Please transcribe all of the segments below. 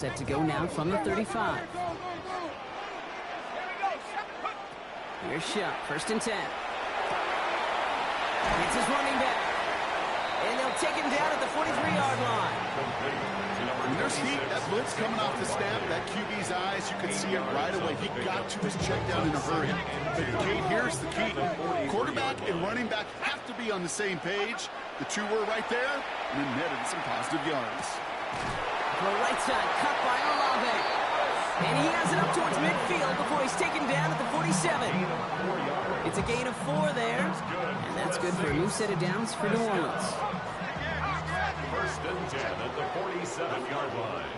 Set to go now from the 35. Here's Shuck, 1st and 10. It's his running back. And they'll take him down at the 43-yard line. When there's heat, that blitz coming off the snap, that QB's eyes, you can see it right away. He got to his check down in a hurry. But Kate, here's the key. Quarterback and running back have to be on the same page. The two were right there, and then netted some positive yards. The right side, cut by Olave. And he has it up towards midfield before he's taken down at the 47. It's a gain of 4 there, and that's good for a new set of downs for New Orleans. 1st and 10 at the 47-yard line.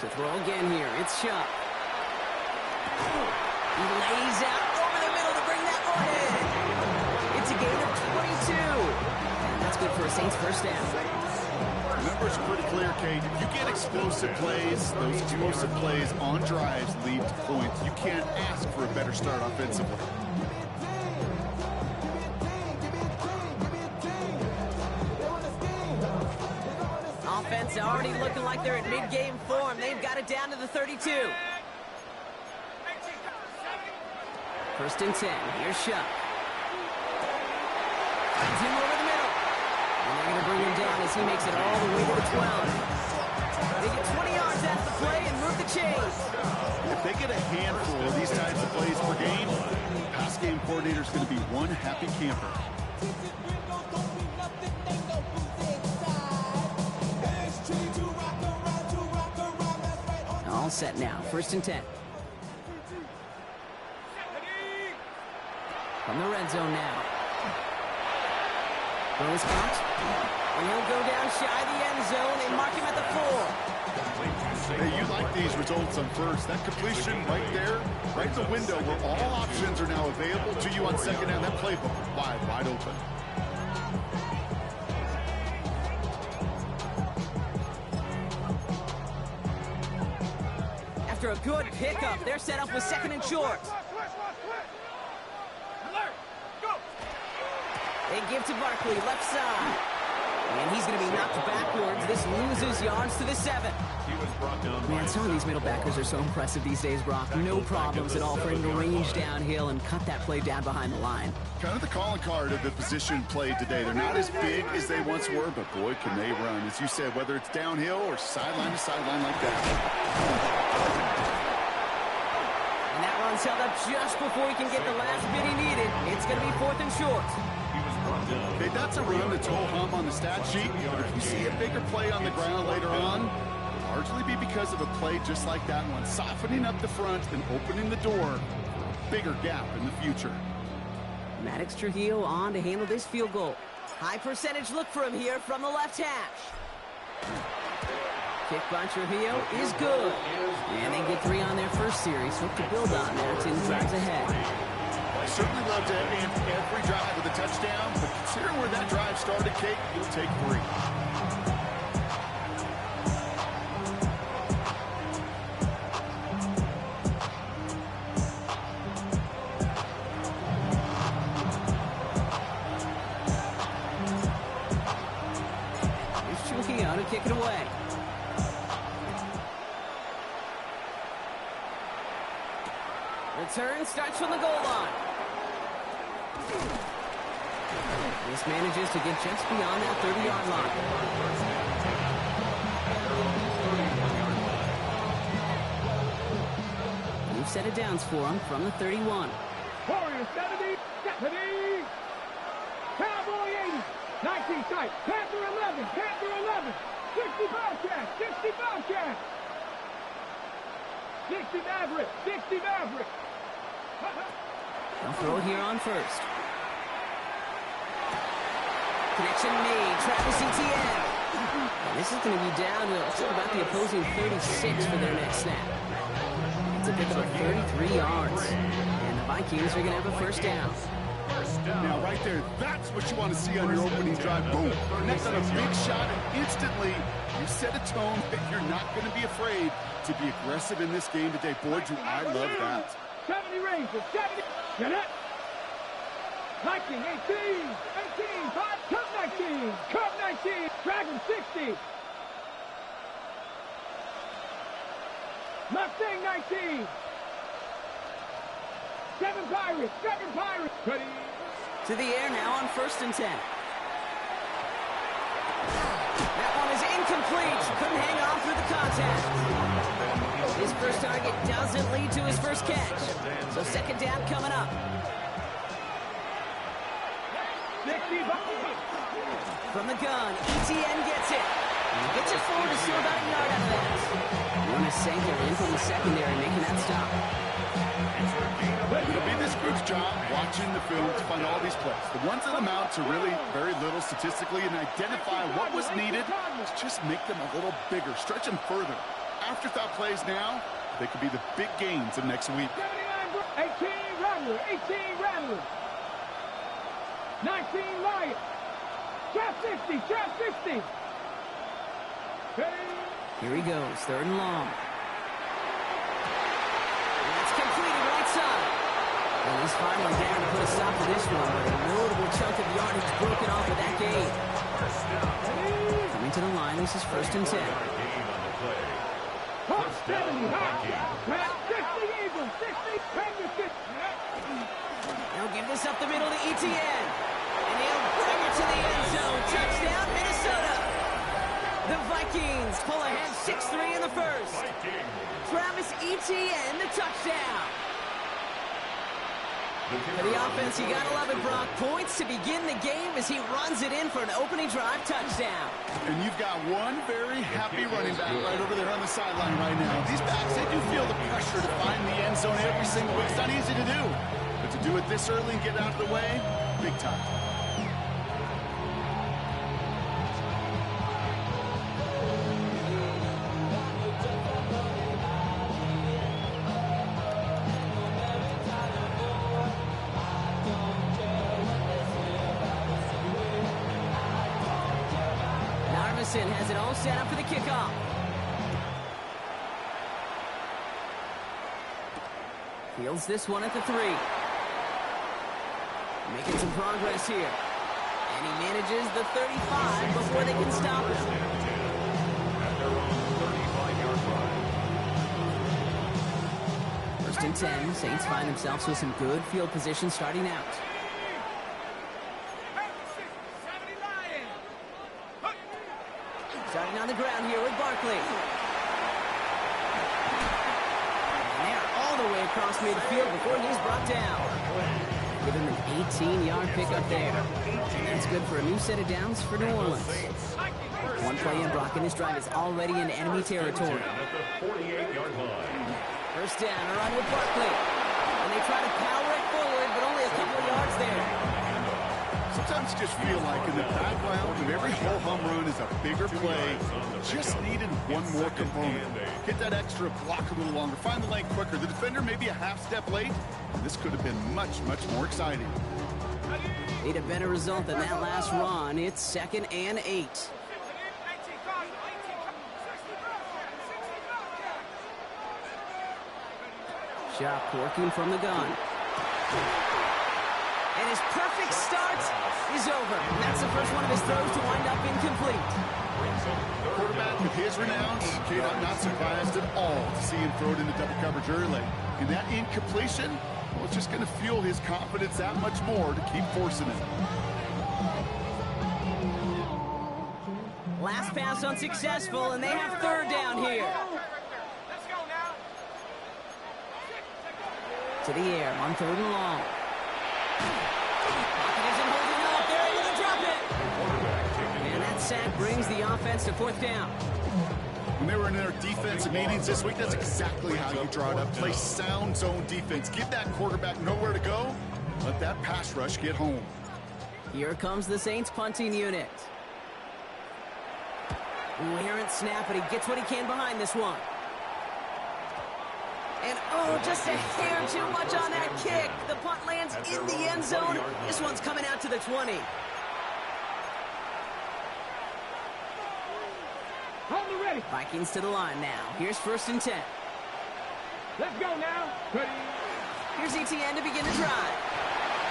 To throw again here, it's Shuck. He lays out over the middle to bring that one in. It's a gain of 22. And that's good for a Saints 1st down. Remember, it's pretty clear, Kate. If you get explosive plays, those explosive plays on drives lead to points. You can't ask for a better start offensively. Offense already looking like they're in mid-game form. They've got it down to the 32. 1st and 10. Here's Shuck. Finds him over the middle. And they're going to bring him down as he makes it all the way to the 12. They get 20 yards out of the play and move the chains. If they get a handful of these types of plays per game, pass game coordinator is going to be one happy camper. All set now. 1st and 10. From the red zone now. Throw is caught. And he'll go down shy of the end zone. They mark him at the 4. Hey, you like these results on first. That completion right there, right in the window where all options are now available to you on 2nd down. That playbook wide open. After a good pickup, they're set up with 2nd and short. They give to Barkley, left side. And he's going to be knocked backwards. This loses yards to the 7. Man, some of these middle backers are so impressive these days, Brock. No problems at all for him to range downhill and cut that play down behind the line. Kind of the calling card of the position played today. They're not as big as they once were, but boy, can they run. As you said, whether it's downhill or sideline to sideline like that. And that run's held up just before he can get the last bit he needed. It's going to be 4th and short. Okay, that's a run that's whole hum on the stat sheet, but if you see a bigger play on the ground later on, it'll largely be because of a play just like that one, softening up the front and opening the door for a bigger gap in the future. Maddox Trujillo on to handle this field goal. High percentage look for him here from the left hash. Kick by Trujillo is good. And they get 3 on their first series. Hope to build on that and drives ahead. I certainly love to end every drive with a touchdown, but considering where that drive started, Kate, you'll take 3. Here's Trujillo to kick it away. Return starts from the goal line. This manages to get just beyond that 30-yard line. New set of downs for him from the 31. Warriors 70, Stephanie. Cowboy 80, 19 tight, Panther 11, Panther 11, 60 Bobcats, 60 Bobcats. 60 Maverick, 60 Maverick. They'll throw it here on 1st. Connection made. Travis Etienne. And this is going to be down to about the opposing 36 for their next snap. It's a pick of 33 yards. And the Vikings are going to have a 1st down. Now, right there, that's what you want to see on your opening drive. Boom! Connect on a big shot, and instantly you set a tone that you're not going to be afraid to be aggressive in this game today. Boy, do I love that. 70 Rangers, 70. Get it. 19, 18, 18, 5, Cup 19, Cup 19, Dragon 60. Mustang 19. 7 Pirates. 7 Pirates. Ready. To the air now on 1st and 10. That one is incomplete. Couldn't hang on through the contact. His first target doesn't lead to his first catch. So 2nd down coming up. 60. From the gun, ETN gets it. And he gets it forward to steal about a yard out of that. Jonas Sanker in from the secondary making that stop. It'll be this group's job watching the film to find all these plays. The ones that amount to really very little statistically and identify what was needed to just make them a little bigger, stretch them further. Afterthought plays now, they could be the big gains of next week. 18 Rattler. 18 Rattler. 19 Lion. Trap 60. Trap 60. Here he goes, 3rd and long. That's completed right side. And he's finally down to put a stop to this one, but a notable chunk of yardage broken off of that game. Coming to the line, this is 1st and 10. 70 high. 60 Eagles. 60. He'll give this up the middle to ETN. And he'll bring it to the end zone. Touchdown, Minnesota. The Vikings pull ahead 6-3 in the first. Travis Etienne, the touchdown. For the offense, you gotta love it, Brock. Points to begin the game as he runs it in for an opening drive touchdown. And you've got one very happy running back right over there on the sideline right now. These backs, they do feel the pressure to find the end zone every single week. It's not easy to do. But to do it this early and get out of the way, big time. Has it all set up for the kickoff. Fields this one at the 3. Making some progress here. And he manages the 35 before they can stop him. First and 10. Saints find themselves with some good field position starting out. Starting on the ground here with Barkley. And they are all the way across midfield before he's brought down. Give him an 18-yard pickup there. And that's good for a new set of downs for New Orleans. One play in, Brock, and his drive is already in enemy territory. First down, a run with Barkley. And they try to power it forward, but only a couple of yards there. Sometimes you just feel like in the background of every ho-hum run is a bigger play. Just needed one more component. Hit that extra block a little longer. Find the lane quicker. The defender may be a half step late. And this could have been much, much more exciting. Need a better result than that last run. It's 2nd and 8. Shot working from the gun. And his perfect start is over. And that's the first one of his throws to wind up incomplete. Quarterback with his renown, Kate, I'm not surprised at all to see him throw it into double coverage early. And that incompletion, well, it's just going to fuel his confidence that much more to keep forcing it. Last pass unsuccessful, and they have 3rd down here. Let's go now. To the air on 3rd and long. Pocket isn't holding up. They're able to drop it. And that sack brings the offense to 4th down. When they were in their defensive meetings this week, that's exactly how you draw it up. Play sound zone defense. Give that quarterback nowhere to go. Let that pass rush get home. Here comes the Saints punting unit. Errant snap, but he gets what he can behind this one. And, oh, just a hair too much on that kick. The punt lands in the end zone. This one's coming out to the 20. Hold it ready. Vikings to the line now. Here's 1st and 10. Let's go now. Ready. Here's ETN to begin the drive.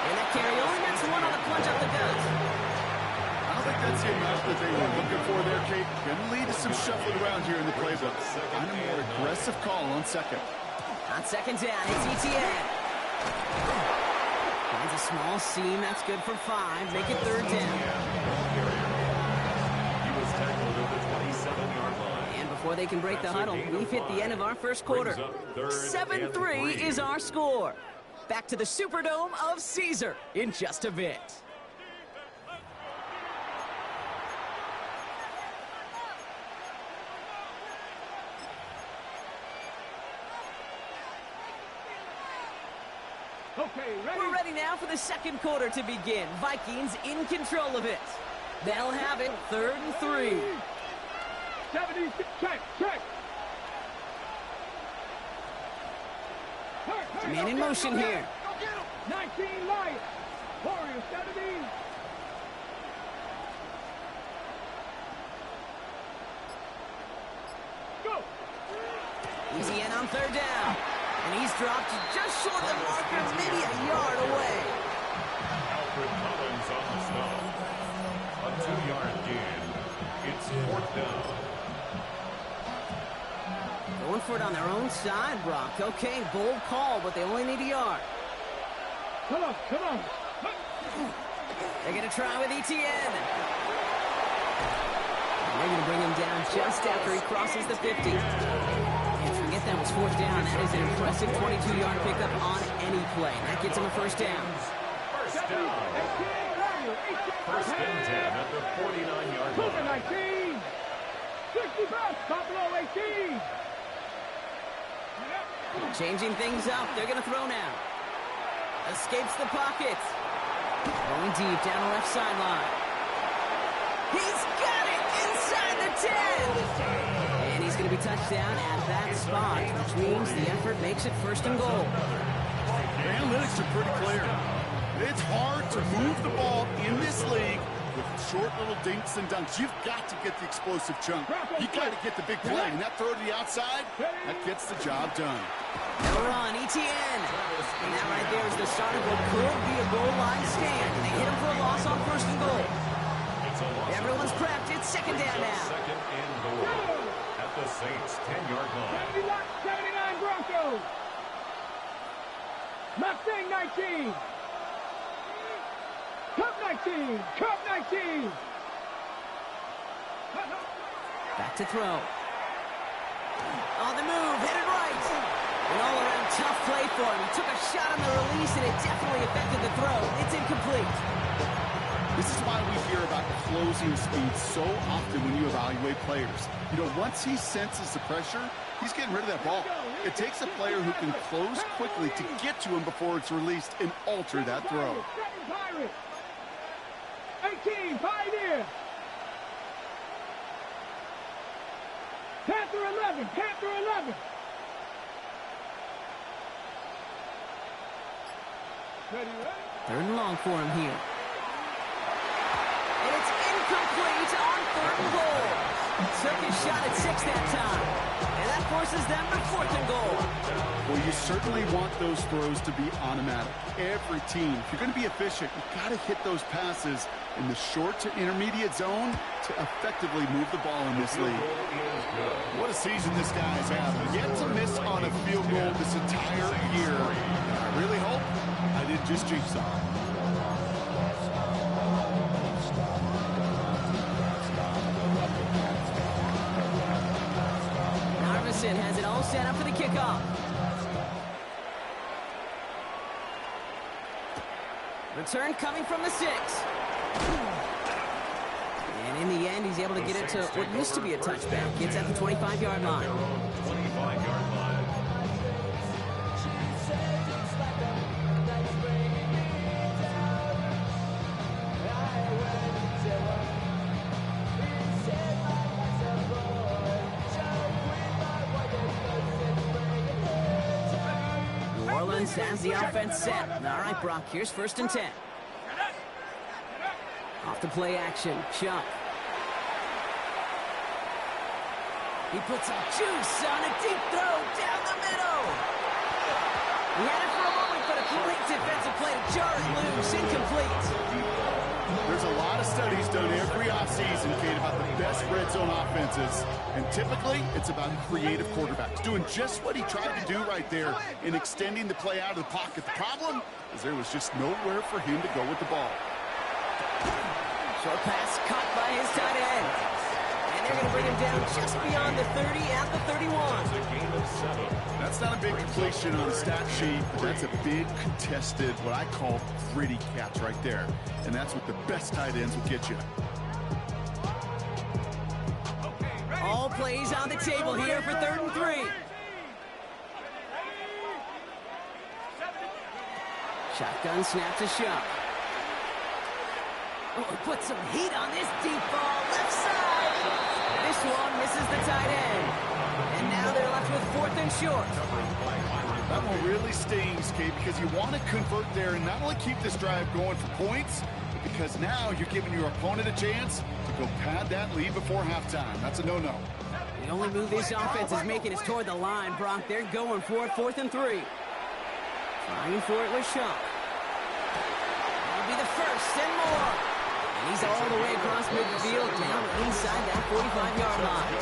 And that carry only gets one on the plunge up the gut. I don't think that's the amount that they were looking for there, Kate. Going to lead to some shuffling around here in the playbook. Kind of more aggressive aggressive call on second. On second down, it's Etienne. Finds a small seam. That's good for 5. Make it third down. He was tackled at the 27-yard line. And before they can break the huddle, we've hit the end of our first quarter. 7-3 is our score. Back to the Superdome of Caesar in just a bit. Okay, ready? We're ready now for the second quarter to begin. Vikings in control of it. They'll have it 3rd and 3. 76, check. Man in motion here. 19 Lions. Warriors 70. Go. Etienne on 3rd down. And he's dropped just short of the marker, maybe a yard away. Alfred Collins on the stop. A 2-yard gain. It's 4th down. Going for it on their own side, Brock. Okay, bold call, but they only need a yard. Come on. They're going to try with Etienne. They're going to bring him down just after he crosses the 50. And forget that was 4th down. That is an impressive 22-yard pickup on any play. That gets him a first down. First down. First and 10 at the 49-yard line. 19. 65. Top below 18. Changing things up. They're going to throw now. Escapes the pocket. Going deep down the left sideline. He's got it inside the 10. And he's going to be touched down at that spot, which means the effort makes it 1st and goal. The analytics are pretty clear. It's hard to move the ball in this league with short little dinks and dunks. You've got to get the explosive chunk. You got to get the big play. And that throw to the outside, that gets the job done. They'll run, Etienne. And that right there is the start of what could be a goal line stand. And they hit him for a loss on 1st and goal. Everyone's prepped. It's 2nd down now. 2nd and goal at the Saints' 10-yard line. 79 Broncos. Mustang 19. Cup 19. Back to throw. On the move, headed right. An all-around tough play for him. He took a shot on the release, and it definitely affected the throw. It's incomplete. This is why we hear about closing speed so often when you evaluate players. You know, once he senses the pressure, he's getting rid of that ball. It takes a player who can close quickly to get to him before it's released and alter that throw. 18, Pioneer. Panther 11. 3rd and long for him here. And it's incomplete on 3rd and goal. Took his shot at 6 that time. And that forces them to 4th and goal. Well, you certainly want those throws to be automatic. Every team, if you're going to be efficient, you've got to hit those passes in the short to intermediate zone to effectively move the ball in this league. What a season this guy has had. Yet to miss on a field goal this entire year. I really hope I didn't just jinx him. Narveson has it all set up for the kickoff. Return coming from the 6. And in the end, he's able to get it to what used to be a touchback. It's at the 25-yard line. 25-yard line. New Orleans has the offense set. All right, Brock, here's 1st and 10. Off the play action, Chuck. He puts some juice on a deep throw down the middle. He had it for a moment, but a great defensive play to jar it loose. Incomplete. There's a lot of studies done every offseason, Kate, about the best red zone offenses. And typically, it's about creative quarterbacks doing just what he tried to do right there in extending the play out of the pocket. The problem is there was just nowhere for him to go with the ball. Short pass caught by his tight end. And they're going to bring him down just beyond the 30 at the 31. That's not a big completion on the stat sheet, but that's a big contested, what I call gritty catch right there. And that's what the best tight ends will get you. All plays on the table here for 3rd and 3. Shotgun snap to Shuck. Oh, put some heat on this deep ball, left side. This one misses the tight end. And now they're left with 4th and short. That one really stings, Kate, because you want to convert there and not only keep this drive going for points, but because now you're giving your opponent a chance to go pad that lead before halftime. That's a no-no. The only move this offense is making is toward the line, Brock. They're going for it, 4th and 3. Trying for it with Shuck. That'll be the first and more. And he's all the way across midfield, down inside that 45-yard line.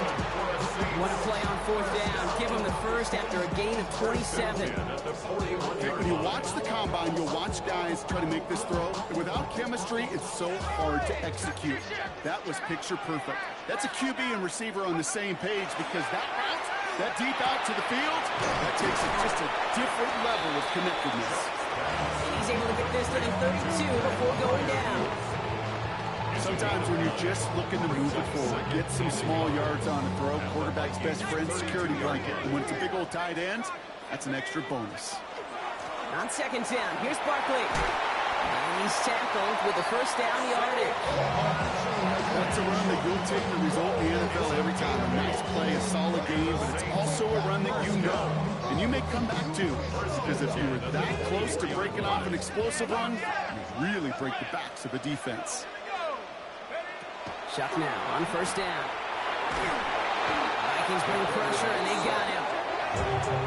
What a play on 4th down. Give him the first after a gain of 27. Okay, when you watch the combine, you'll watch guys try to make this throw. And without chemistry, it's so hard to execute. That was picture perfect. That's a QB and receiver on the same page because that route, that deep out to the field, that takes it just a different level of connectedness. And he's able to get this to the 32 before going down. Sometimes when you're just looking to move it forward, get some small yards on a throw, quarterback's best friend, security blanket. And when it's a big old tight end, that's an extra bonus. On 2nd down, here's Barkley. And he's tackled with the first down yardage. That's a run that you'll take the result in the NFL every time. A nice play, a solid game, but it's also a run that you know. And you may come back to, because if you were that close to breaking off an explosive run, you really break the backs of the defense. Shuck now on 1st down. Vikings bring pressure, and they got him.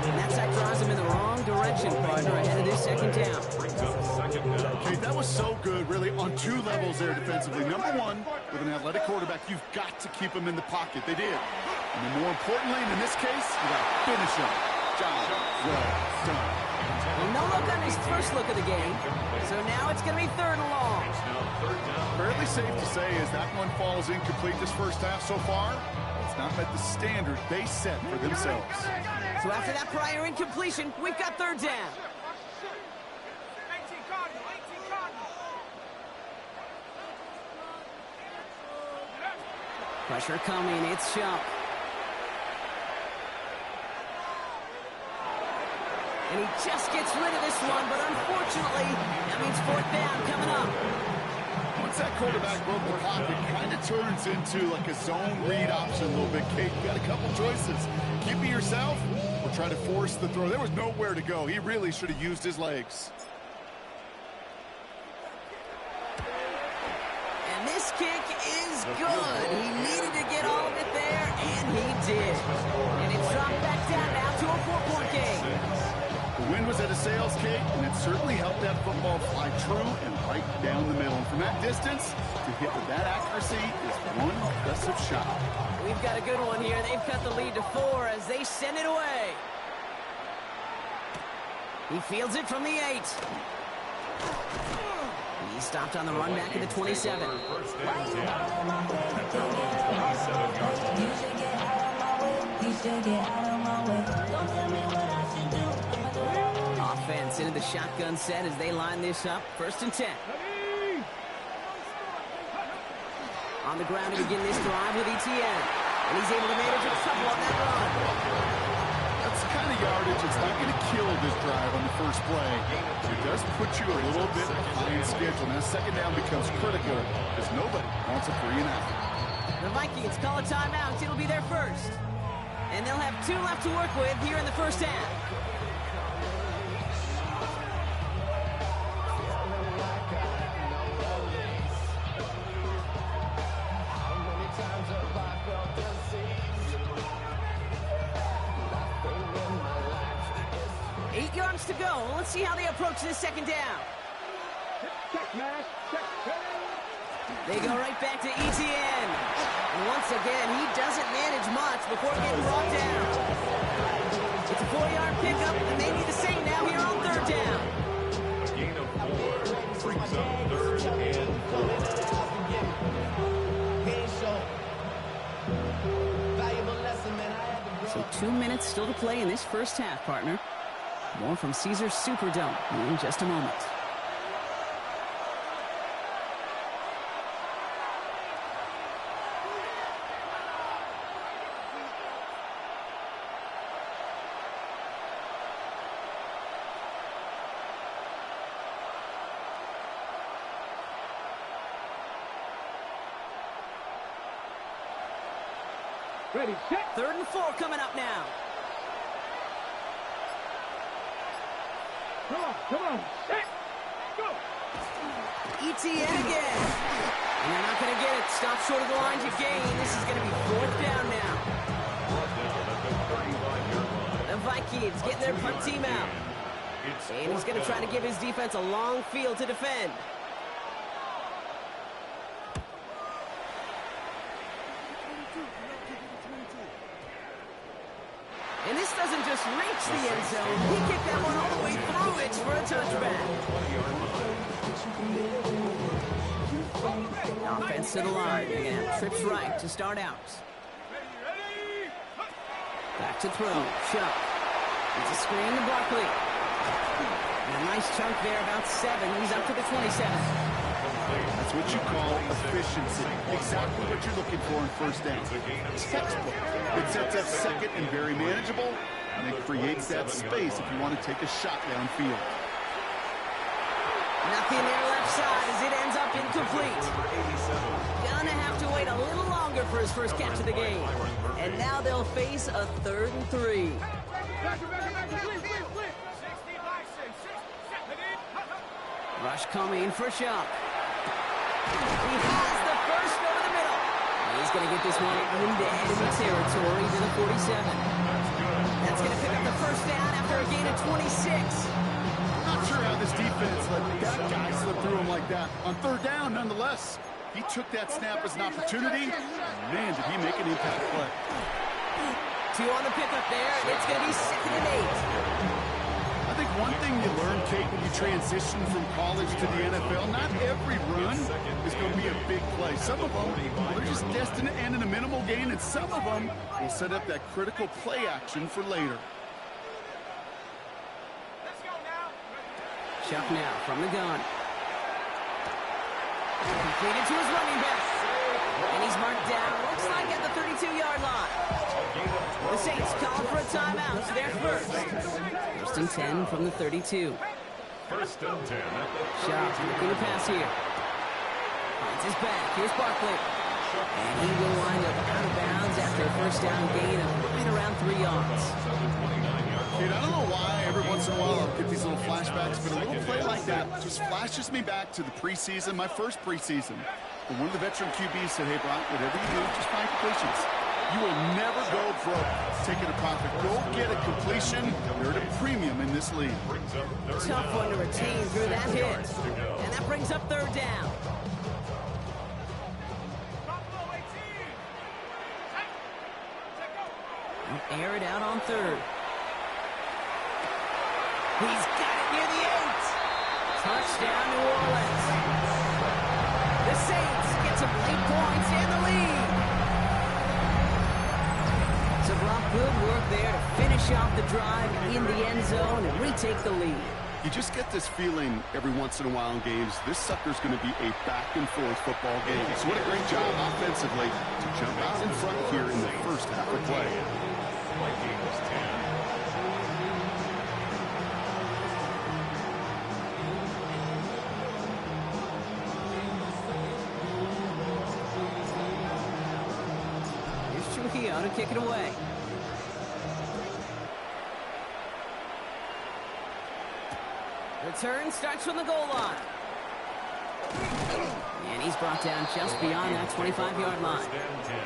And that sack draws him in the wrong direction, partner, ahead of this 2nd down. Okay, that was so good, really, on 2 levels there defensively. Number 1, with an athletic quarterback, you've got to keep him in the pocket. They did. And then more importantly, and in this case, you got to finish him. Job well done. Well, no look on his first look of the game, so now it's going to be 3rd and long. Fairly safe to say as that one falls incomplete this first half so far, it's not met the standard they set for themselves. So after that prior incompletion, we've got 3rd down. Pressure coming, it's Shuck. And he just gets rid of this one, but unfortunately, that means 4th down coming up. Once that quarterback broke the pocket, it kind of turns into like a zone read option a little bit. Kate, you got a couple choices. Keep it yourself or try to force the throw. There was nowhere to go. He really should have used his legs. And this kick is good. He needed to get all of it there, and he did. And it's dropped back down now to a 4-point game. The wind was at a sails, Kate, and it certainly helped that football fly true and right down the middle. And from that distance, to hit with that accuracy is one impressive shot. We've got a good one here. They've cut the lead to 4 as they send it away. He fields it from the 8. He stopped on the run back at the 27. Offense into the shotgun set as they line this up. 1st and 10. On the ground to begin this drive with ETN. And he's able to manage a couple on that run. That's the kind of yardage that's not going to kill this drive on the first play. It does put you a little bit behind schedule. Now 2nd down becomes critical because nobody wants a 3 and out. The Vikings call a timeout. It'll be their first. And they'll have 2 left to work with here in the first half. To go. Let's see how they approach this 2nd down. Check, man. Check. They go right back to Etienne. And once again, he doesn't manage much before getting brought down. It's a 4-yard pickup, and they need the same now here on third down. A gain of 4 brings up 3rd and 4. So 2 minutes still to play in this first half, partner. More from Caesars Superdome in just a moment. Ready, set. 3rd and 4 coming up now. Come on, set, go. Etienne again. And they're not going to get it. Stop short of the line to gain. This is going to be 4th down now. The Vikings getting their punt team out. And he's going to try to give his defense a long field to defend. And this doesn't just reach the end zone. He kicked that one all the way through it for a touchback. Offense to the line. They're going to have trips right to start out. Back to throw. Chuck. It's a screen to Barkley. And a nice chunk there, about 7. He's up to the 27. That's what you call efficiency. Exactly what you're looking for in first down. Textbook. It sets up second and very manageable, and it creates that space if you want to take a shot downfield. Nothing there left side as it ends up incomplete. Gonna have to wait a little longer for his first catch of the game. And now they'll face a 3rd and 3. Rush coming for Shuck. He has the first over the middle. He's going to get this one into enemy territory to the 47. That's going to pick up the first down after a gain of 26. I'm not sure how this defense let that guy slip through him like that. On 3rd down, nonetheless, he took that snap as an opportunity. Man, did he make an impact play. 2 on the pickup there. It's going to be 2nd and 8. I think one thing you learn, Kate, when you transition from college to the NFL, not every run is going to be a big play. Some of them, they're just destined to end in a minimal gain, and some of them will set up that critical play action for later. Chuck now from the gun. Completed to his running back. And he's marked down, looks like at the 32-yard line. The Saints call for a timeout. So they're first. 1st and 10 from the 32. 1st and 10. Chuck looking to pass here. Finds his back. Here's Barkley. And he will wind up out of bounds after a first down gain of right around 3 yards. Dude, I don't know why every once in a while I'll get these little flashbacks, but a little play like that just flashes me back to the preseason, my first preseason. And one of the veteran QBs said, hey, Brock, whatever you do, just find completions. You will never go broke taking a profit. Go get a completion. You're at a premium in this league. Tough one to retain through that hit. And that brings up 3rd down. Air it out on 3rd. He's got it near the 8. Touchdown, New Orleans. The Saints get some late points and the lead. So Brock, good work there to finish off the drive in the end zone and retake the lead. You just get this feeling every once in a while in games, this sucker's going to be a back-and-forth football game. So what a great job offensively to jump out in front here in the first half of play. Vikings 10. Here's Trujillo to kick it away. Return starts from the goal line. And he's brought down just beyond that 25-yard line. 1st and 10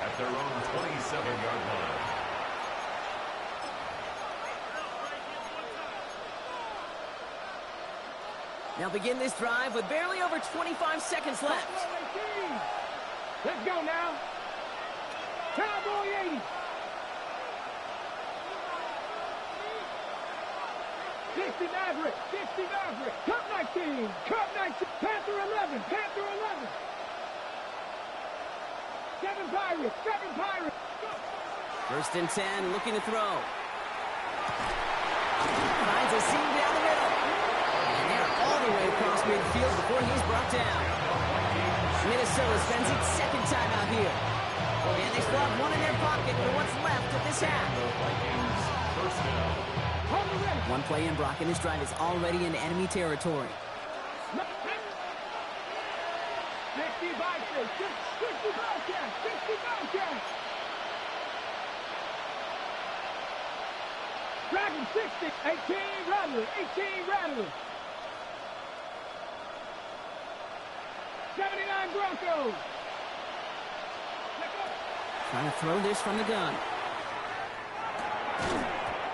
at their own 27-yard line. They'll begin this drive with barely over 25 seconds left. Let's go now. Cowboy 80. 60 Maverick. 60 Maverick. Cup 19. Cup 19. Panther 11. Panther 11. 7 Pirates. 7 Pirates. First and 10, looking to throw. Finds a seam down the middle. And they're all the way across midfield before he's brought down. Minnesota spends its second time out here. And they still have one in their pocket for what's left of this half. One play in, Brock, and this drive is already in enemy territory. 60 Bobcats. 60 Bobcats. 60 Bobcats. Dragon 60. 18 Rattlers. 18 Rattlers. 79 Broncos. Trying to throw this from the gun.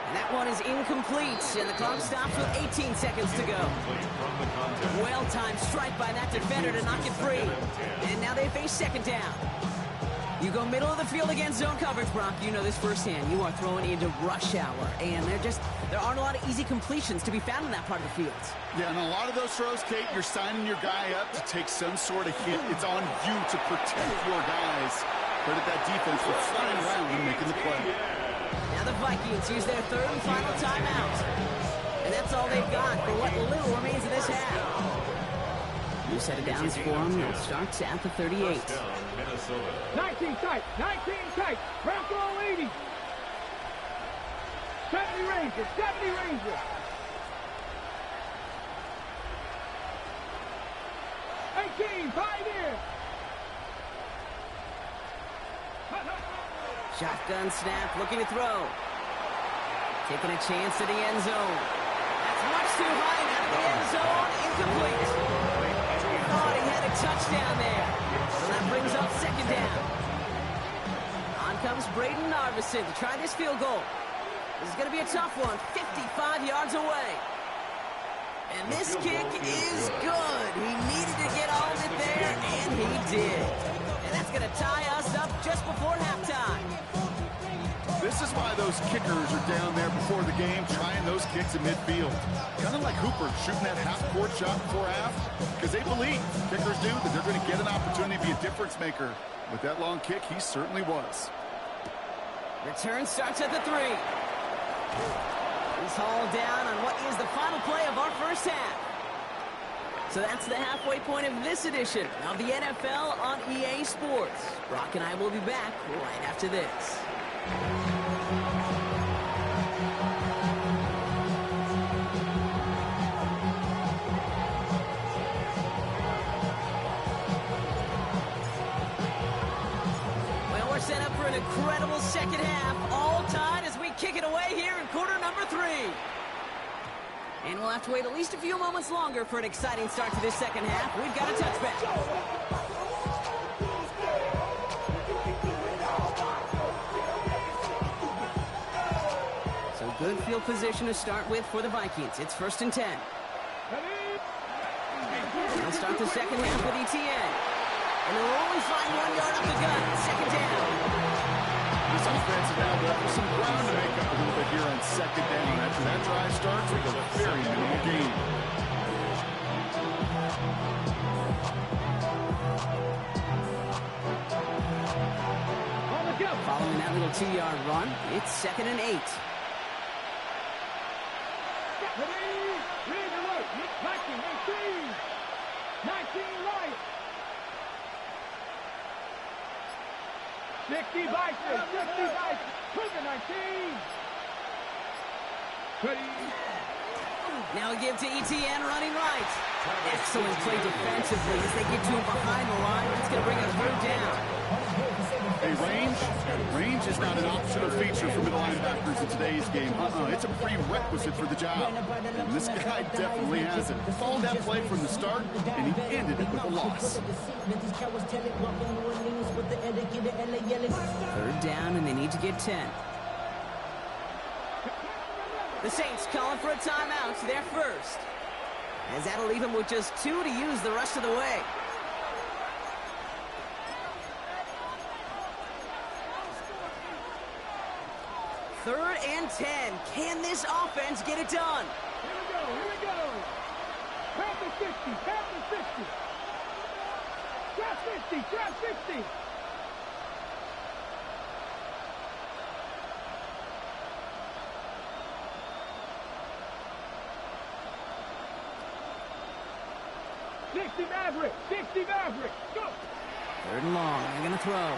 And that one is incomplete, and the clock stops with 18 seconds to go. Well-timed strike by that defender to knock it free. And now they face second down. You go middle of the field against zone coverage, Brock. You know this firsthand. You are throwing into rush hour, and there aren't a lot of easy completions to be found in that part of the field. Yeah, and a lot of those throws, Kate, you're signing your guy up to take some sort of hit. It's on you to protect your guys. Credit that defense for flying around and making the play. Now the Vikings use their third and final timeout. And that's all they've got for what little remains of this half. New set of downs for them. It starts at the 38. 19 tight. 19 tight. Bronco 80. 70 Rangers. 70 Rangers. 18 Pioneers. Shotgun snap, looking to throw. Taking a chance to the end zone. That's much too high and out of the end zone. Incomplete. Thought he had a touchdown there. So that brings up second down. On comes Braden Narveson to try this field goal. This is going to be a tough one, 55 yards away. And this kick is good. He needed to get all of it there, and he did. And that's going to tie us up just before halftime. This is why those kickers are down there before the game, trying those kicks in midfield. Kind of like Hooper shooting that half-court shot before half, because they believe, kickers do, that they're going to get an opportunity to be a difference maker. With that long kick, he certainly was. Return starts at the 3. He's hauled down on what is the final play of our first half. So that's the halfway point of this edition of the NFL on EA Sports. Brock and I will be back right after this. Well, we're set up for an incredible second half, all tied as we kick it away here in quarter number 3. And we'll have to wait at least a few moments longer for an exciting start to this second half. We've got a touchback. Good field position to start with for the Vikings. It's first and 10. They'll start the second half with ETN. And they'll only find 1 yard up the gut. Second down. This offense now will have some ground to make up a little bit here on second down. After that drive starts with a very minimal gain. Following that little 2-yard run, it's second and 8. 60 Bison, 60 Bison, Cougar 19. Now we give to ETN running right. Excellent play defensively as they get to him behind the line. That's going to bring a third down. Hey, range is not an optional feature for middle linebackers in today's game. It's a prerequisite for the job. And this guy definitely has it. Followed that play from the start, and he ended it with a loss. Third down, and they need to get 10. The Saints calling for a timeout. They're first. as that'll leave him with just 2 to use the rest of the way. Third and 10. Can this offense get it done? Here we go, here we go. Past the 60, past the 60. Trap 50, trap 50. Maverick, 60 Maverick, go! Third and long, they're gonna throw.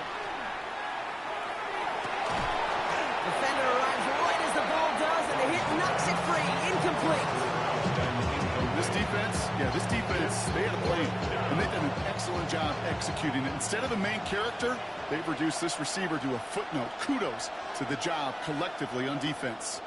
Defender arrives right as the ball does, and the hit knocks it free, incomplete. This defense, they had a plan, and they've done an excellent job executing it. Instead of the main character, they've reduced this receiver to a footnote. Kudos to the job collectively on defense.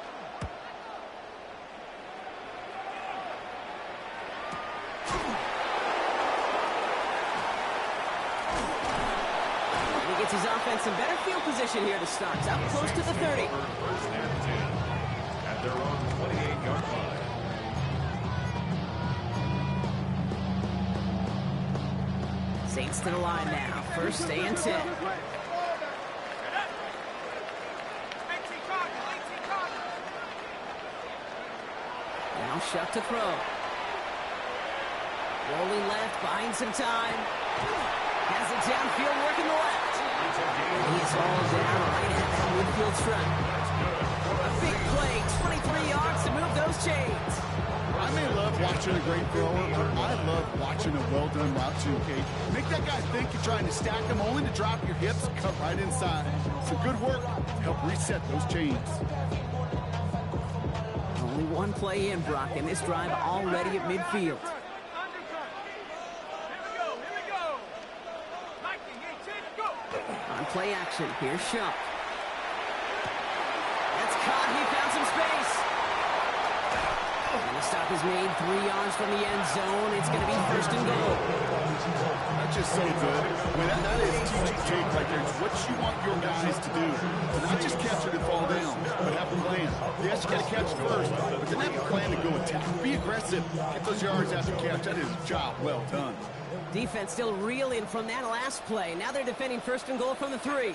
Gets his offense in better field position here to start. It's out close to the 30. First and 10 at their own 28-yard line. Saints to the line now. First and 10. Now Shuck to throw. Rolling left, buying some time. Has it downfield, working the left. He's all down right at that midfield stripe. A big play, 23 yards to move those chains. I may love watching a great thrower, but I love watching a well-done route too, Kate. Make that guy think you're trying to stack him, only to drop your hips, cut right inside. Some good work to help reset those chains. Only one play in, Brock, and this drive already at midfield. On play action, here's Shuck. That's caught, he found some space. And the stop is made 3 yards from the end zone. It's going to be first and goal. That's just so good. I mean, that is teaching Jake right there. It's what you want your guys to do. Not just catch it and fall down, but have a plan. Yes, you got to catch it first, but then have a plan to go attack. Be aggressive. Get those yards after catch. That is a job well done. Defense still reeling from that last play. Now they're defending first and goal from the 3.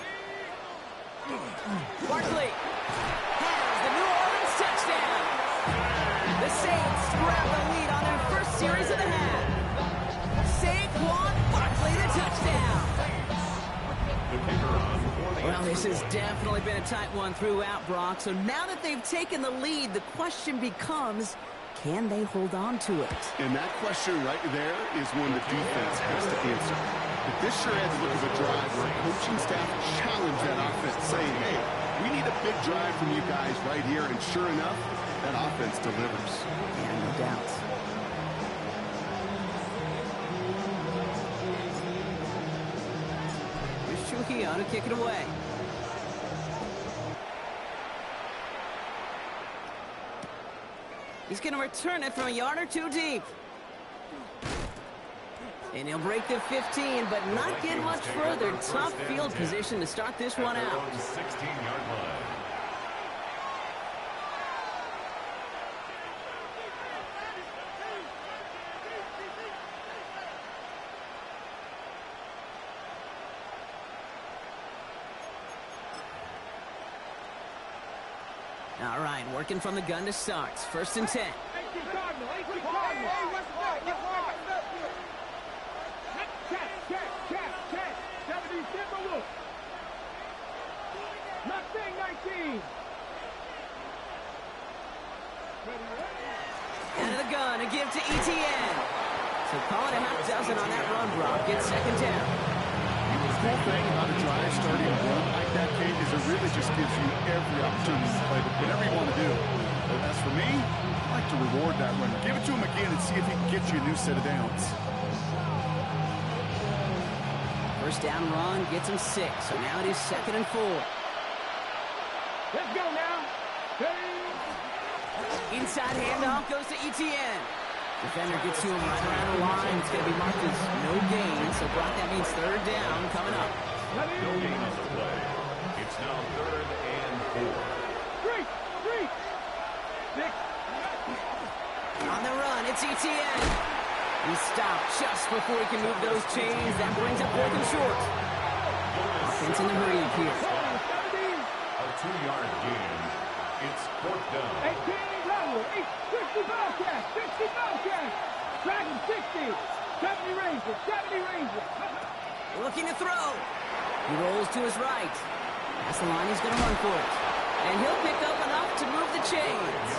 Barkley has the New Orleans touchdown. The Saints grab the lead on their first series of the half. Saquon Barkley, the touchdown. Well, this has definitely been a tight one throughout, Brock. So now that they've taken the lead, the question becomes, can they hold on to it? And that question right there is one the defense has to answer. But this sure adds a look of a drive where coaching staff challenge that offense, saying, hey, we need a big drive from you guys right here. And sure enough, that offense delivers. Yeah, no doubt. Here's Trujillo to kick it away. He's going to return it from a yard or 2 deep. And he'll break the 15, but not get much further. Tough field position to start this one out. 16-yard line. All right, working from the gun to start. First and 10. Out of the gun, a give to ETN. So call it a half dozen on that run, Brock. Get second down. The cool thing about a drive starting a run like that, Kate, is it really just gives you every opportunity to play whatever you want to do. But as for me, I like to reward that run. Give it to him again and see if he can get you a new set of downs. First down run gets him 6. So now it is second and 4. Let's go now. Inside handoff goes to ETN. Defender gets to him right around the line. It's going to be marked as no gain. So, Brock, that means third down coming up. No gain on the play. It's now third and 4. 3, 6. On the run, it's It's ETN. He's stopped just before he can move those chains. That brings up 4th and short. Offense in the hurry here. A 2-yard gain. It's 4th down. 18 level. 60 Bobcats. 60 Bobcats. Dragon 60. 70 Rangers. 70 Rangers. Looking to throw. He rolls to his right. That's the line. He's going to run for it. And he'll pick up enough to move the chains.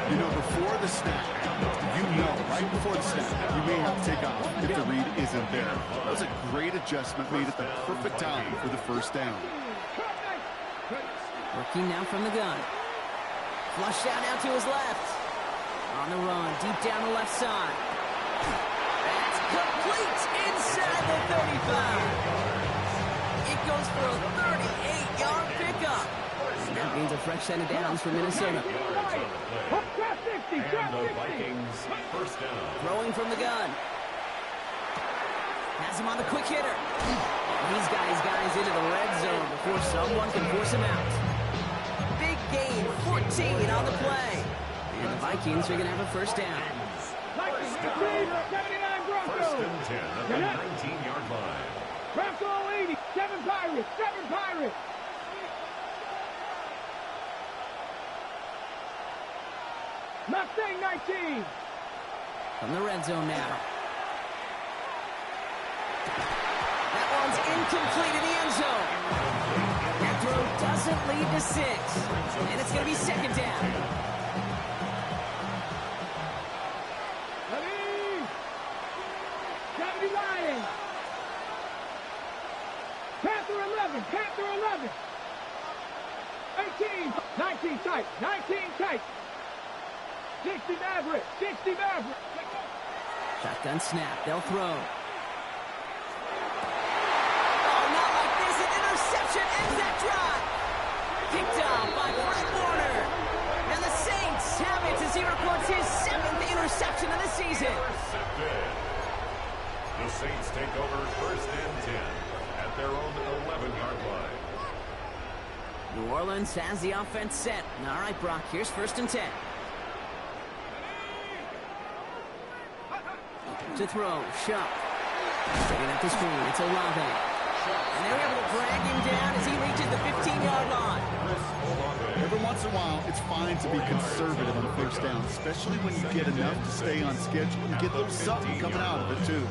You know, before the snap, right before the snap, you may have to take off if the read isn't there. That was a great adjustment made at the perfect time for the first down. Working now from the gun. Flushed out now to his left. On the run, deep down the left side. That's complete inside the 35. It goes for a 38-yard pickup. That means a fresh set of downs for Minnesota. And the Vikings first down. Throwing from the gun. Has him on the quick hitter. He's got his guys into the red zone before someone can force him out. Big gain, 14 on the play. And the Vikings are going to have a first down. Vikings, 79 Broncos. First and 10 at the 19-yard line. Bronco 80. 7 Pirates. 7 Pirates. Mustang 19. From the red zone now. That one's incomplete in the end zone. That throw doesn't lead to 6. And it's going to be second down. Ready? 70 Lions. Panther 11. Panther 11. 18. 19 tight. 19 tight. 60 Maverick. 60 Maverick. Shotgun snap. They'll throw. Oh, not like this. An interception ends that drive. Picked up by Fred Warner. And the Saints have it as he reports his 7th interception of the season. Intercepted. The Saints take over first and 10 at their own 11-yard line. New Orleans has the offense set. All right, Brock, here's first and 10. To throw, Shuck. Setting up the screen, it's Olave. And they're able to drag him down as he reaches the 15-yard line. Every once in a while, it's fine to be conservative on first down, especially when you get enough to stay on schedule and get a little something coming out of it, too.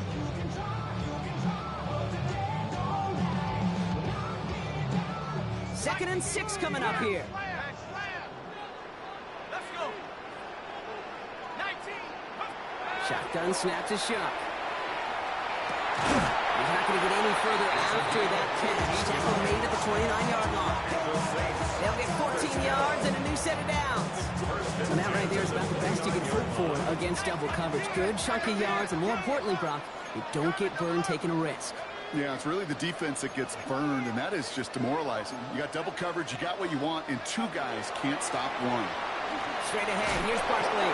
Second and 6 coming up here. Shotgun snap to Shuck. He's not going to get any further after that catch. Tackle made at the 29-yard line. They'll get 14 yards and a new set of downs. So that right there is about the best you can hope for against double coverage. Good chunk of yards, and more importantly, Brock, you don't get burned taking a risk. Yeah, it's really the defense that gets burned, and that is just demoralizing. You got double coverage, you got what you want, and 2 guys can't stop one. Straight ahead, here's Barkley.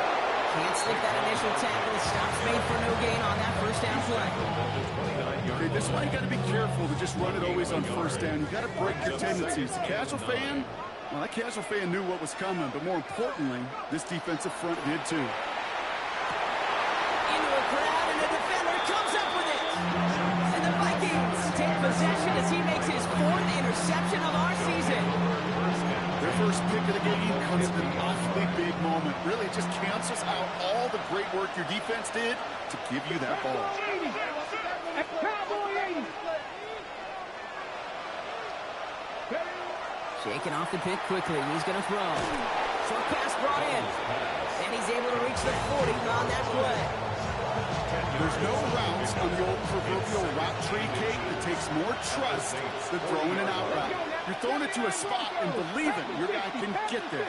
Can't slip that initial tackle. Stops made for no gain on that first down play. Okay, this is why you got to be careful to just run it always on first down. You got to break your tendencies. The casual fan, well, that casual fan knew what was coming, but more importantly, this defensive front did too. Into a crowd, and a defender comes up with it. And the Vikings take possession as he makes his 4th interception of our season. Their first pick of the game comes at an awfully big moment. Really just cancels out all the great work your defense did to give you that ball. 80. Cowboy 80. Shaking off the pick quickly. He's going to throw. Short pass brought in. And he's able to reach the 40 on that play. There's no routes on the old proverbial route tree, Kate, that takes more trust than throwing an out route. You're throwing it to a spot and believing your guy can get there.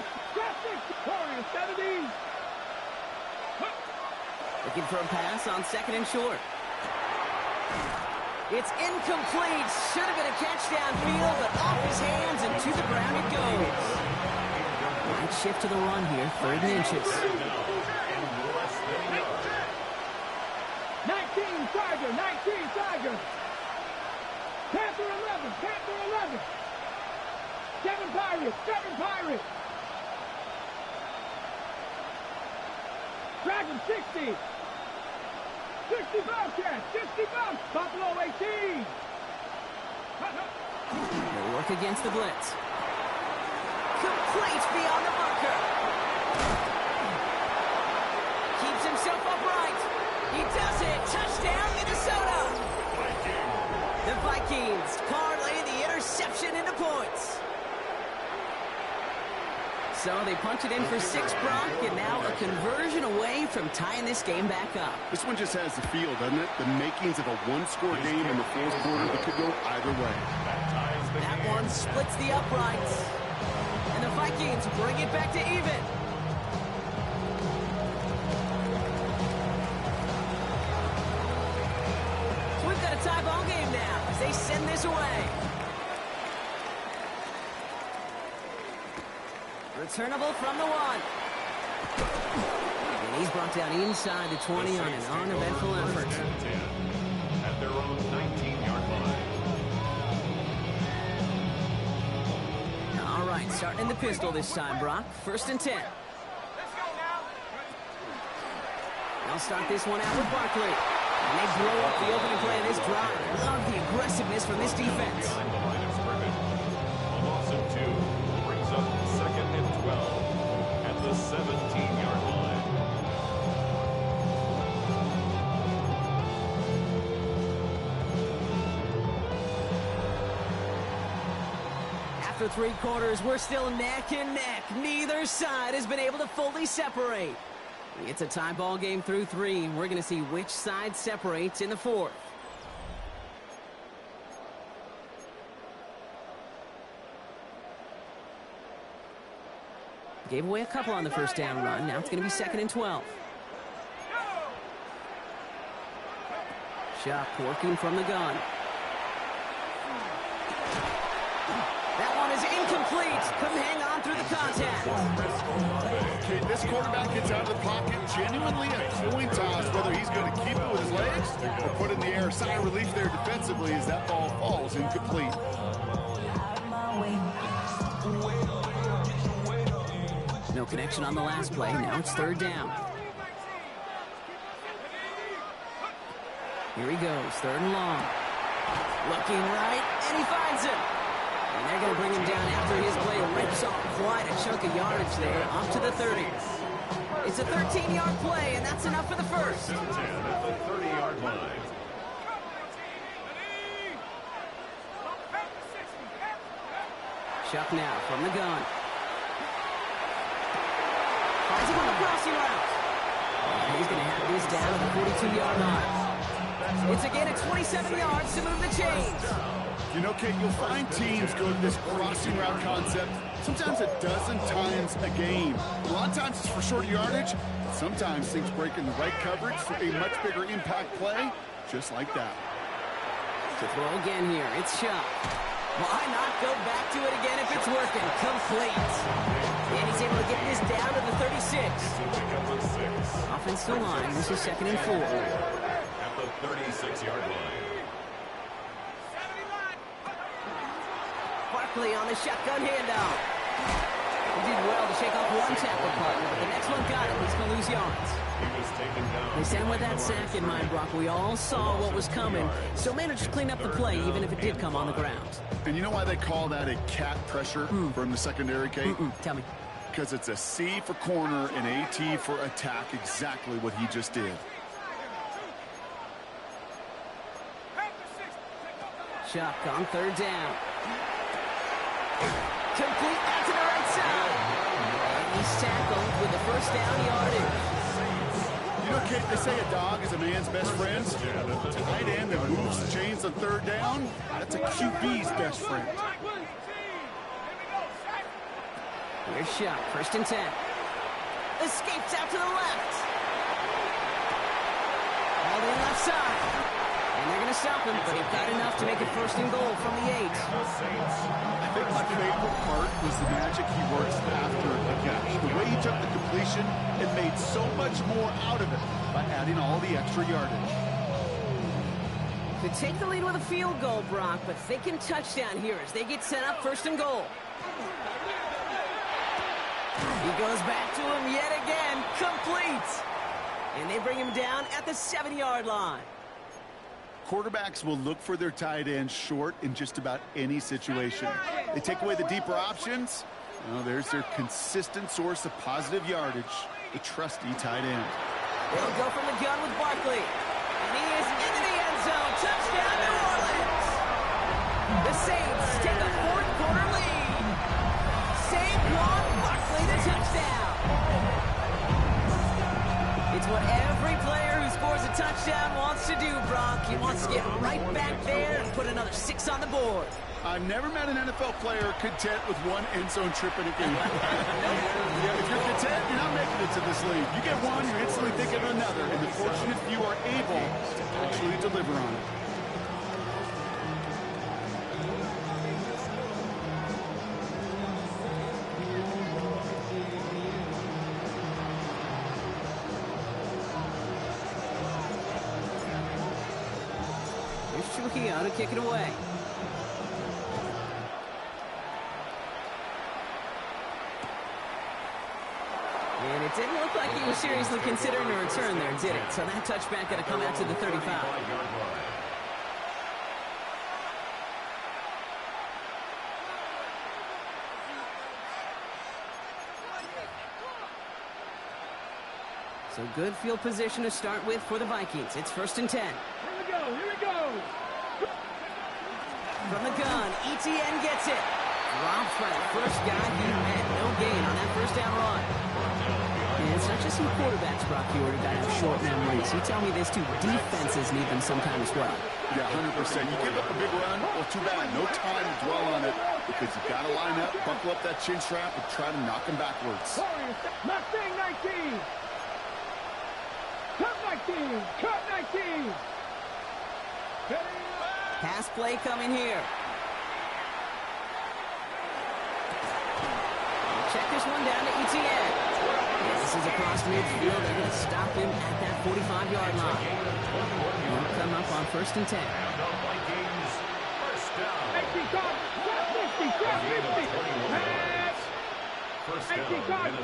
Looking for a pass on second and short. It's incomplete. Should have been a catch downfield, but off his hands and to the ground it goes. Right shift to the run here, 3rd and inches. 19 Tiger, 19 Tiger. Panther 11, Panther 11. 7 Pirates, 7 Pirates. Dragon 60. 60 Bobcats. 60 Bucks. Buffalo 18. They'll work against the blitz. Complete beyond the marker. Keeps himself upright. He does it. Touchdown, Minnesota. The Vikings parlay the interception into points. So they punch it in for 6, Brock, and now a conversion away from tying this game back up. This one just has the feel, doesn't it? The makings of a one-score game in the fourth quarter that could go either way. That one splits the uprights. And the Vikings bring it back to even. So we've got a tie ball game now as they send this away. Returnable from the 1. And he's brought down inside the 20 on an uneventful effort. At their own 19-yard line. All right, starting in the pistol this time, Brock. 1st and 10. They'll start this one out with Barkley. And they blow up the opening play of this drive. Love the aggressiveness from this defense. Behind the line of scrimmage. A loss of 2 brings up 2nd and 12 at the 17-yard line. After 3 quarters, we're still neck and neck. Neither side has been able to fully separate. It's a tie ball game through 3, and we're going to see which side separates in the 4th. Gave away a couple on the first down run. Now it's going to be 2nd and 12. Shock working from the gun. That one is incomplete. Couldn't hang on through the contact. Okay, this quarterback gets out of the pocket, genuinely a coin toss, whether he's going to keep it with his legs or put it in the air. Sigh of relief there defensively as that ball falls incomplete. No connection on the last play. Now it's 3rd down. Here he goes, 3rd and long. Looking right, and he finds him. And they're going to bring him down after his play rips off quite a chunk of yardage there, up to the 30. It's a 13-yard play, and that's enough for the first. 10 at the 30-yard line. Chuck now from the gun. Finds him on the crossing route. And he's going to have this down at the 42-yard line. It's again at 27 yards to move the chains. You know, Kate, you'll find teams go to this crossing route concept sometimes a dozen times a game. A lot of times it's for short yardage. Sometimes things break in the right coverage for a much bigger impact play, just like that. To throw again here, it's Chuck. Why not go back to it again if it's working? Complete. And he's able to get this down to the 36. Offensive line, this is 2nd and 4. At the 36-yard line. Barkley on the shotgun handoff. He did well to shake off one tackle partner, but the next one got him. He's going to lose yards. He was taken down. They sent him with that sack in mind, Brock. We all saw what was coming, so managed to clean up the play, even if it did come on the ground. And you know why they call that a cat pressure from the secondary, Kate? Tell me. Because it's a C for corner and a T for attack, exactly what he just did. Chuck on 3rd down. Complete out to the right side. And he's tackled with the 1st down yardage. You know, Kate, they say a dog is a man's best friend. A tight end that moves the chains on 3rd down, that's a QB's best friend. Here's Chuck, 1st and 10. Escapes out to the left. All the left side. And they're going to stop him, but they've got enough to make it 1st and goal from the 8. I think my favorite part was the magic he works after the catch. The way he took the completion and made so much more out of it by adding all the extra yardage. Could take the lead with a field goal, Brock, but thinking touchdown here as they get set up 1st and goal. He goes back to him yet again, complete. And they bring him down at the 7-yard line. Quarterbacks will look for their tight end short in just about any situation. They take away the deeper options. Well, there's their consistent source of positive yardage, the trusty tight end. They'll go from the gun with Barkley. And he is into the end zone. Touchdown, New Orleans. The Saints take a fourth-quarter lead. Saquon Barkley, the touchdown. It's what every player who scores a touchdown wants to do, Brock. He wants to get right back there and put another 6 on the board. I've never met an NFL player content with one end zone trip in a game. If you're content, you're not making it to this league. You get one, you're instantly thinking of another, and the fortunate few are able to actually deliver on it. Trujillo to kick it away. And it didn't look like he was seriously considering a return there, did it? So that touchback going to come out to the 35. So good field position to start with for the Vikings. It's 1st and 10. Here we go, here we go. From the gun, ETN gets it. Drops by the first guy he met. No gain on that first down run. And it's not just some quarterbacks, Brock, you ordered that have short memories. You tell me these two defenses need them sometime as well. Yeah, 100%. You give up a big run, well, too bad. No time to dwell on it because you got to line up, buckle up that chin strap, and try to knock him backwards. Mustang 19. Cut 19. Cut 19. Pass play coming here. Check this one down to ETN. And this is across midfield. They're going to stop him at that 45-yard line. He'll come up on 1st and 10.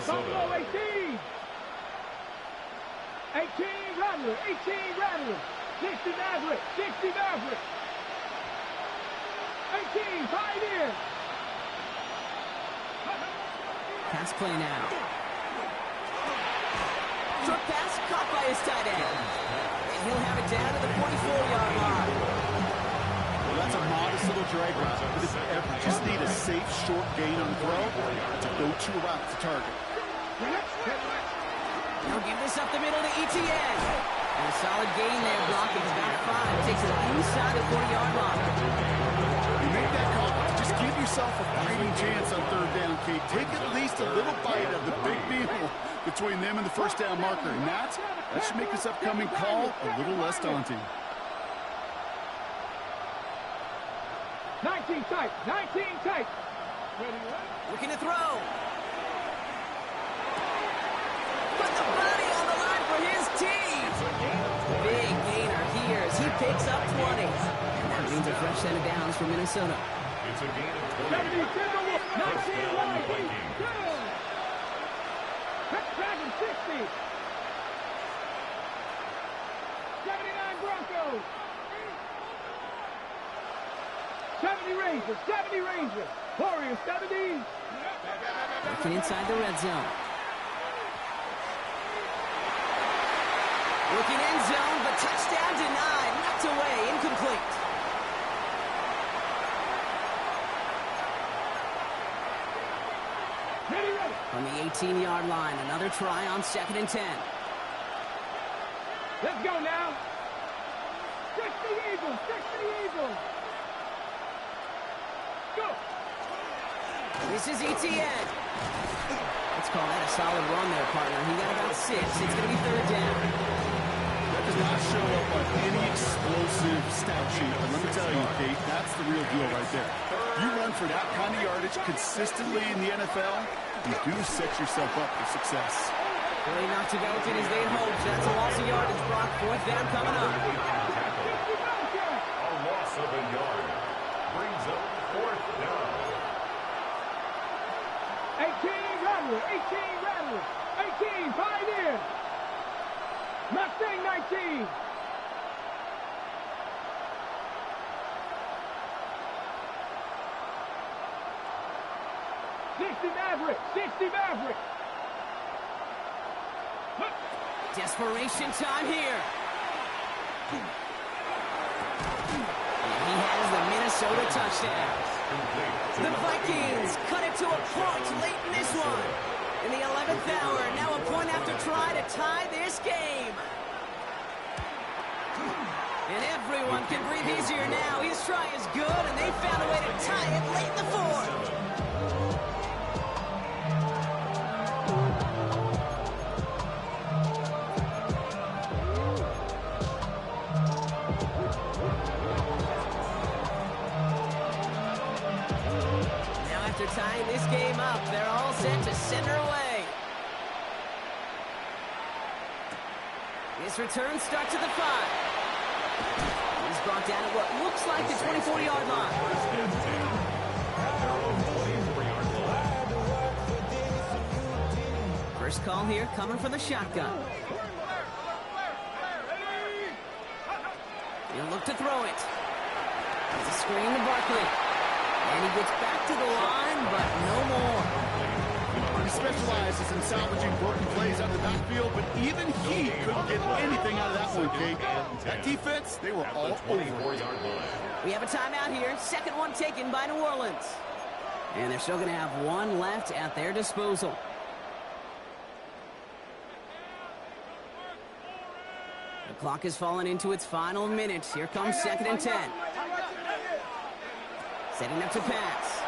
Buffalo 18. 18 Rattler. 18 Rattler. 60 Maverick. 60 Maverick. 18 Pioneer. Pass play now. Short pass caught by his tight end. And he'll have it down to the 44-yard line. Well, that's a modest little drag route. But if you ever just need a safe, short gain on throw, it's a go-to route to target. He'll give this up the middle to ETN. And a solid gain there, blocking about 5. Takes it inside the 40-yard line. You make that call, just give yourself a fighting chance on 3rd down, Kate. Take at least a little bite of the big meal between them and the 1st down marker. And that should make this upcoming call a little less daunting. 19 tight. 19 tight. Looking to throw. Put the body on the line for his team. Big gainer here as he picks up 20. And that means a fresh set of downs for Minnesota. It's a gain of 20. 19 right. 60. 79 Broncos. 70 Rangers. 70 Rangers. Warriors 70. Looking inside the red zone. Looking end zone, but touchdown denied. Knocked away, incomplete. From the 18-yard line, another try on 2nd and 10. Let's go now. 60 Eagles. 60 Eagles. Go. This is ETN. Let's call that a solid run there, partner. He got about 6. It's going to be 3rd down. That does not show up on any explosive stat sheet. But let me tell you, Kate, that's the real deal right there. You run for that kind of yardage consistently in the NFL, you do set yourself up for success. Really not to go within his 8 hopes. That's a loss of yardage, Brock. 4th down coming up. A loss of a yard. Brings up 4th down. 18 Rattler. 18 Rattler. 18 Pioneer. Mustang 19. '60 Maverick. Desperation time here. And he has the Minnesota touchdown. The Vikings cut it to a point late in this one. In the 11th hour, now a point after try to tie this game. And everyone can breathe easier now. His try is good, and they found a way to tie it late in the fourth. Tying this game up, they're all set to send her away. This return starts at the 5. He's brought down at what looks like the 24-yard line. First call here coming from the shotgun. He'll look to throw it. It's a screen to Barkley. And he gets back to the line, but no more. He specializes in salvaging broken plays out of the backfield, but even he couldn't get anything out of that one, Kate. That defense, they were all over it. We have a timeout here. Second one taken by New Orleans. And they're still going to have one left at their disposal. The clock has fallen into its final minutes. Here comes 2nd and 10. Setting up to pass.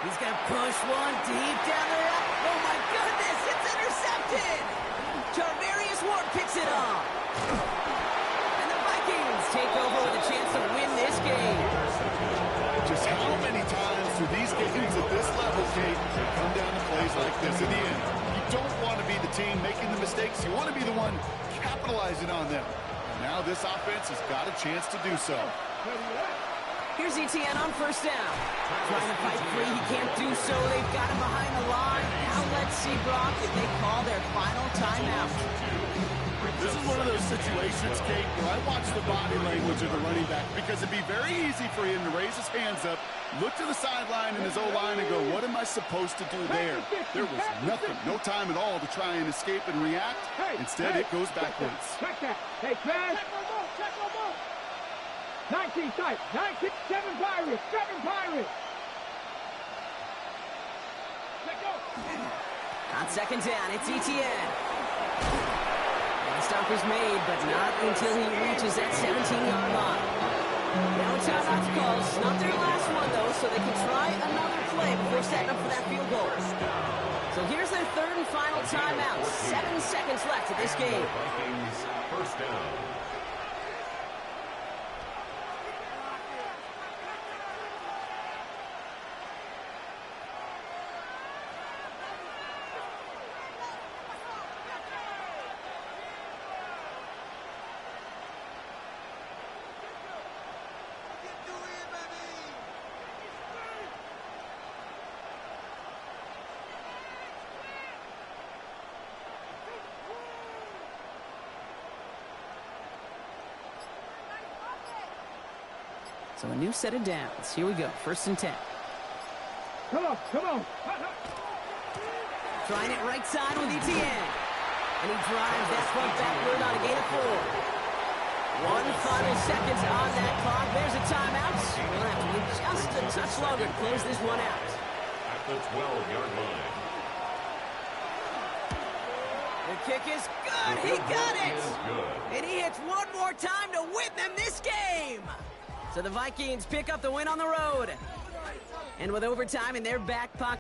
He's going to push one deep down the road. Oh, my goodness, it's intercepted. Charvarius Ward picks it off. And the Vikings take over with a chance to win this game. Just how many times do these games at this level, Kate, come down to plays like this in the end? You don't want to be the team making the mistakes. You want to be the one capitalizing on them. And now this offense has got a chance to do so. Here's Etienne on first down. Trying to fight free, he can't do so. They've got him behind the line. Now let's see, Brock, if they call their final timeout. This is one of those situations, Kate, where I watch the body language of the running back because it'd be very easy for him to raise his hands up, look to the sideline in his O-line and go, what am I supposed to do there? There was nothing, no time at all to try and escape and react. Instead, it goes backwards. Check that. Hey, Trash. 19 tight. 19. 7 Pirates. 7 Pirates. Let's go. On second down, it's Etienne. And the stop is made, but not until he reaches that 17-yard line. Now a timeout's called. It's not their last one, though, so they can try another play before setting up for that field goal. So here's their third and final timeout. 7 seconds left of this game. Vikings first down. So a new set of downs. Here we go. First and 10. Come on, come on. Trying it right side with Etienne. And he drives that front backward on a gain of 4. One final seconds on that clock. There's a timeout. We'll have to wait just a touch longer to close this one out. At the 12-yard line. The kick is good. He got it. And he hits one more time to win them this game. So the Vikings pick up the win on the road. And with overtime in their back pocket.